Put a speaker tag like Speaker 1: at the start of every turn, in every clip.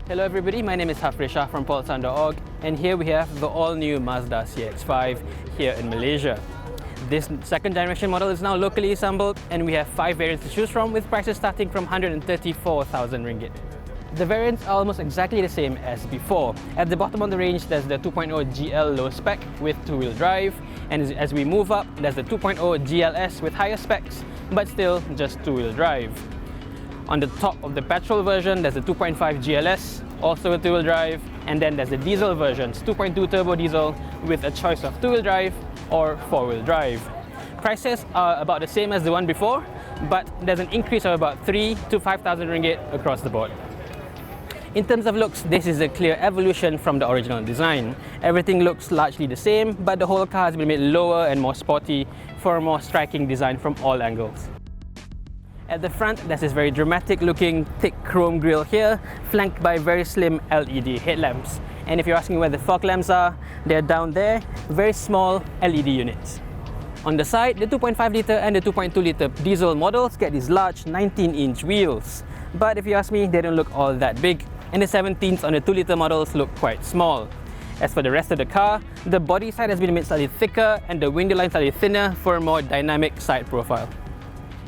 Speaker 1: Hello everybody, my name is Hafri Shah from polsan.org, and here we have the all-new Mazda CX-5 here in Malaysia. This second generation model is now locally assembled, and we have 5 variants to choose from with prices starting from 134,000 ringgit. The variants are almost exactly the same as before. At the bottom of the range, there's the 2.0 GL low spec with 2-wheel drive, and as we move up, there's the 2.0 GLS with higher specs, but still just 2-wheel drive. On the top of the petrol version, there's the 2.5 GLS, also with 2-wheel drive, and then there's the diesel versions, 2.2 turbo diesel with a choice of 2-wheel drive or 4-wheel drive. Prices are about the same as the one before, but there's an increase of about 3,000 to 5,000 ringgit across the board. In terms of looks, this is a clear evolution from the original design. Everything looks largely the same, but the whole car has been made lower and more sporty for a more striking design from all angles. At the front, there's this very dramatic looking thick chrome grille here, flanked by very slim LED headlamps. And if you're asking where the fog lamps are, they're down there, very small LED units. On the side, the 2.5 litre and the 2.2 litre diesel models get these large 19-inch wheels. But if you ask me, they don't look all that big, and the 17s on the 2 litre models look quite small. As for the rest of the car, the body side has been made slightly thicker and the window line slightly thinner for a more dynamic side profile.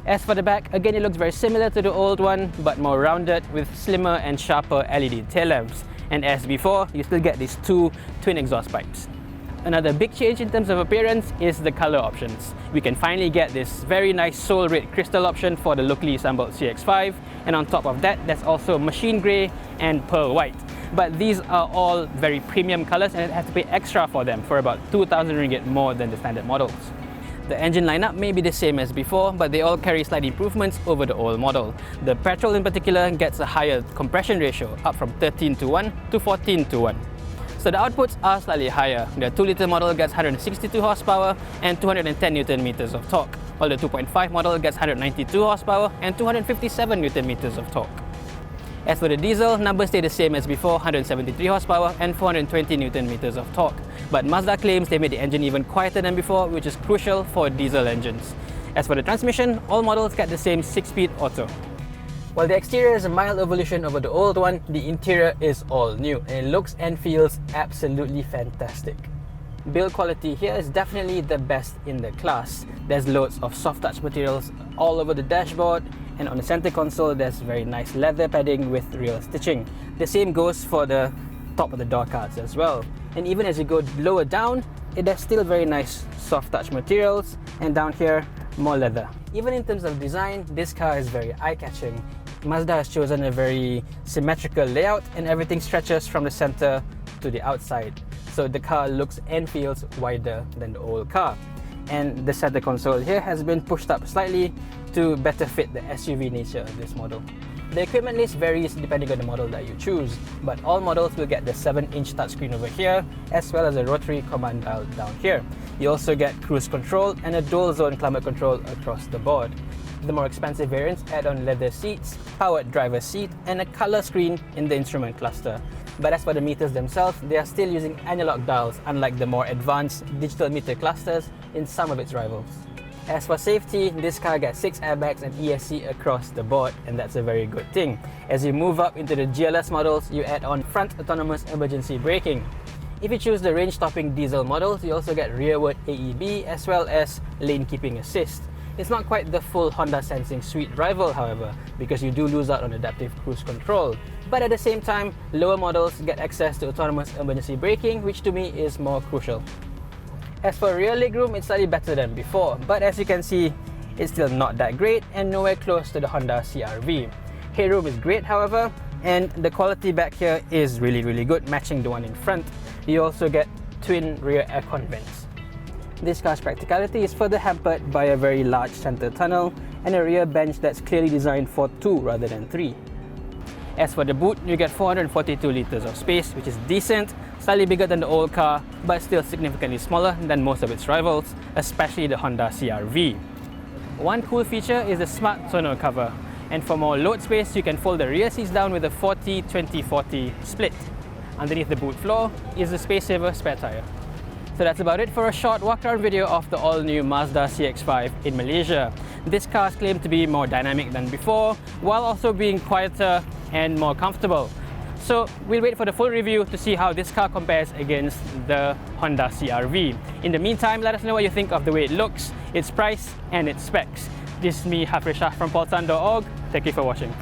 Speaker 1: As for the back, again it looks very similar to the old one, but more rounded with slimmer and sharper LED tail lamps. And as before, you still get these 2 twin exhaust pipes. Another big change in terms of appearance is the color options. We can finally get this very nice soul red crystal option for the locally assembled CX-5, and on top of that, there's also machine grey and pearl white. But these are all very premium colors, and it has to pay extra for them for about 2,000 ringgit more than the standard models. The engine lineup may be the same as before, but they all carry slight improvements over the old model. The petrol in particular gets a higher compression ratio, up from 13:1 to 14:1. So the outputs are slightly higher. The 2 litre model gets 162 horsepower and 210 Newton meters of torque, while the 2.5 model gets 192 horsepower and 257 Newton meters of torque. As for the diesel, numbers stay the same as before, 173 horsepower and 420 Newton meters of torque. But Mazda claims they made the engine even quieter than before, which is crucial for diesel engines. As for the transmission, all models get the same 6-speed auto. While the exterior is a mild evolution over the old one, the interior is all new, and it looks and feels absolutely fantastic. Build quality here is definitely the best in the class. There's loads of soft touch materials all over the dashboard, and on the center console there's very nice leather padding with real stitching. The same goes for the top of the door cards as well. And even as you go lower down, it has still very nice soft touch materials, and down here more leather. Even in terms of design, this car is very eye-catching. Mazda has chosen a very symmetrical layout, and everything stretches from the center to the outside. So the car looks and feels wider than the old car. And the center console here has been pushed up slightly to better fit the SUV nature of this model. The equipment list varies depending on the model that you choose, but all models will get the 7-inch touchscreen over here, as well as a rotary command dial down here. You also get cruise control and a dual zone climate control across the board. The more expensive variants add on leather seats, powered driver's seat, and a color screen in the instrument cluster. But as for the meters themselves, they are still using analog dials, unlike the more advanced digital meter clusters in some of its rivals. As for safety, this car gets 6 airbags and ESC across the board, and that's a very good thing. As you move up into the GLS models, you add on front autonomous emergency braking. If you choose the range-topping diesel models, you also get rearward AEB as well as lane keeping assist. It's not quite the full Honda Sensing suite rival, however, because you do lose out on adaptive cruise control. But at the same time, lower models get access to autonomous emergency braking, which to me is more crucial. As for rear legroom, it's slightly better than before, but as you can see, it's still not that great and nowhere close to the Honda CR-V. Headroom is great, however, and the quality back here is really good, matching the one in front. You also get twin rear aircon vents. This car's practicality is further hampered by a very large center tunnel and a rear bench that's clearly designed for 2 rather than 3. As for the boot, you get 442 litres of space, which is decent, slightly bigger than the old car, but still significantly smaller than most of its rivals, especially the Honda CR-V. One cool feature is the smart tonneau cover, and for more load space, you can fold the rear seats down with a 40-20-40 split. Underneath the boot floor is the space-saver spare tyre. So that's about it for a short walk-around video of the all-new Mazda CX-5 in Malaysia. This car is claimed to be more dynamic than before, while also being quieter and more comfortable. So we'll wait for the full review to see how this car compares against the Honda CR-V. In the meantime, let us know what you think of the way it looks, its price and its specs. This is me, Hafreshah from polsan.org. Thank you for watching.